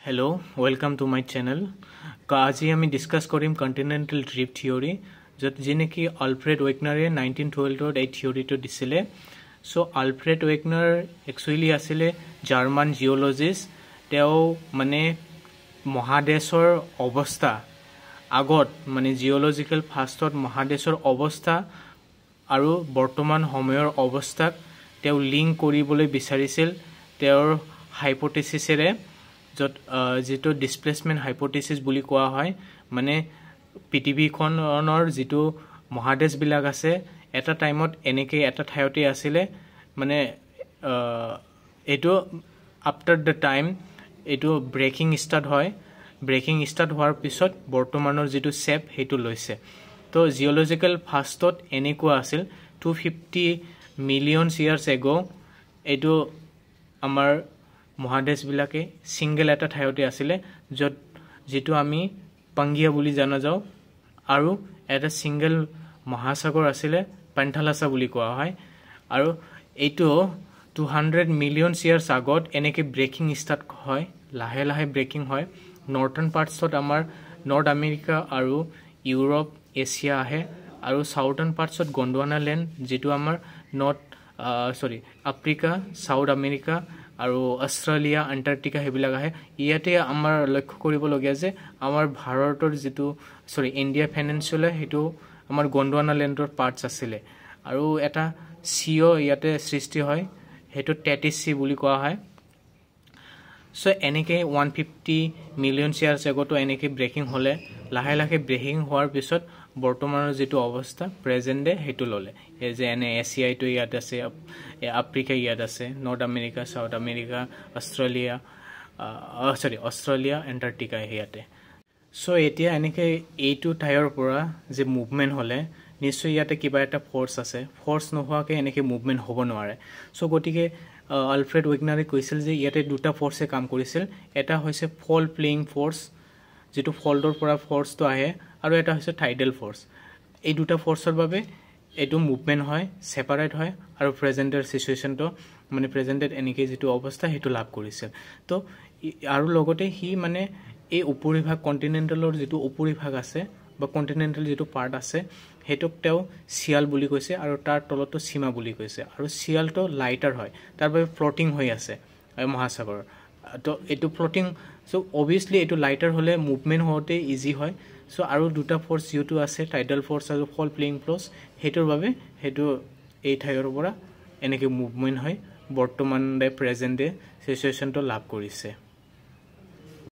Hello, welcome to my channel. আজি আমি discuss কৰিম কন্টিনেন্টাল ড্ৰিফ্ট থিওৰি যত যেনেকি আলফ্ৰেড ওয়েগনাৰে 1912 এই থিওৰিটো দিছিলে সো আলফ্ৰেড ওয়েগনাৰ একচুয়ালি আছিল জাৰ্মান জিঅলজিষ্ট তেও মানে মহাদেশৰ অৱস্থা আগত মানে জিঅলজিক্যাল ফাষ্টত মহাদেশৰ অৱস্থা আৰু বৰ্তমান সময়ৰ অৱস্থাক তেও লিংক কৰিবলৈ বিচাৰিছিল তেওঁৰ হাইপোথেসিসৰে যেটো ডিসপ্লেসমেন্ট হাইপোথেসিস বুলি কোৱা হয় মানে পৃথিৱীখনৰ যেটো মহাদেশ বিলাক আছে এটা টাইমত এনেকৈ এটা ঠাইতে আছিল মানে এটো আফটাৰ দ্য টাইম এটো ব্ৰেকিং ষ্টাৰ্ট হয় ব্ৰেকিং ষ্টাৰ্ট হোৱাৰ পিছত বৰ্তমানৰ যেটো শেপ হেতু লৈছে তো জিঅলজিক্যাল ফাষ্টত এনেকুৱা আছিল 250 মিলিয়ন ইয়াৰ্স এগো এটো আমাৰ মহাদেশ বিলাকে সিঙ্গেল এটা ঠাইতে আছিল যত যেটো আমি পাঙ্গিয়া বুলি জানা যাও আৰু এটা সিঙ্গেল মহাসাগৰ আছিল পেন্থালাসা বুলি কোৱা হয় আৰু এটো 200 মিলিয়ন ইয়াৰ্স আগত এনেকৈ ব্ৰেকিং ষ্টাৰ্ট হয় লাহে লাহে ব্ৰেকিং হয় নৰ্থাৰ্ণ পাৰ্টছত আমাৰ নৰ্থ আমেৰিকা আৰু ইউৰোপ এছিয়া আহে আৰু সাউথাৰ্ণ পাৰ্টছত গন্ডৱানা ল্যান্ড যেটো আমাৰ নৰ্থ আফ্ৰিকা সাউথ আমেৰিকা আৰু অষ্ট্ৰেলিয়া এন্টাৰ্কটিকা হেবিলাক আহে ইয়াতে আমাৰ লক্ষ্য কৰিবলগীয়া যে আমাৰ ভাৰতৰ যেটো ইণ্ডিয়া পেনিনসুলা হেতু আমাৰ গন্ডৱানা ল্যান্ডৰ পাৰ্টস আছিল আৰু এটা সিও ইয়াতে সৃষ্টি হয় হেতু টেটিস সি বুলি কোৱা হয় সো এনেকে 150 মিলিয়ন ইয়াৰ্স আগতো এনেকে ব্ৰেকিং হলে লাহে লাহে ব্ৰেকিং হোৱাৰ পিছত বৰ্তমানৰ যেটো অৱস্থা প্ৰেজেন্টে হেতু ললে এই যে এনে এছিয়া তো ইয়াত আছে আফ্ৰিকা ইয়াত আছে north America south America Australia Antarctica ইয়াতে সো এতিয়া এনেকে এইটো ঠাইৰ পৰা যে মুভমেন্ট হলে নিশ্চয় ইয়াতে কিবা এটা ফোৰ্স আছে ফোৰ্স নোহোৱাকে এনেকে মুভমেন্ট হ'ব নোৱাৰে সো গটিকে আলফ্ৰেড ওয়েগনাৰে কৈছিল যে ইয়াতে দুটা ফোৰ্সে কাম কৰিছিল এটা হৈছে ফল প্লেইং ফোৰ্স যেটো ফল্ডৰ পৰা ফোৰ্সটো আহে আৰু এটা হৈছে টাইডাল ফোৰ্স এই দুটা ফোৰ্সৰ বাবে এটো মুভমেন্ট হয় সেপাৰেট হয় আৰু প্ৰেজেন্টেৰ সিচুৱেশনটো মানে প্ৰেজেন্টেড এনেকৈ যেটো অৱস্থা হেতু লাভ কৰিছিল তো আৰু লগতে হি মানে এই উপৰিভাগ কন্টিনেন্টালৰ যেটো উপৰিভাগ আছে বা কন্টিনেন্টাল যেটো পাৰ্ট আছে হেতুক তেও সিয়াল বুলি কৈছে আৰু তাৰ তলতো সীমা বুলি কৈছে আৰু সিয়ালটো লাইটাৰ হয় তাৰ বাবে ফ্লোটিং হৈ আছে মহাসাগৰ তো এটো ফ্লোটিং সো অবভিয়াসলি এটো লাইটাৰ হলে মুভমেন্ট হওঁতে ইজি হয় সো আৰু দুটা ফোৰ্স যেটো আছে টাইডাল ফোৰ্স আৰু ফল প্লেইং ফোৰ্স হেতুৰ বাবে হেতু এই ঠাইৰ পৰা এনেকৈ মুভমেন্ট হয় বৰ্তমানৰে প্ৰেজেন্টে সিচুৱেশনটো লাভ কৰিছে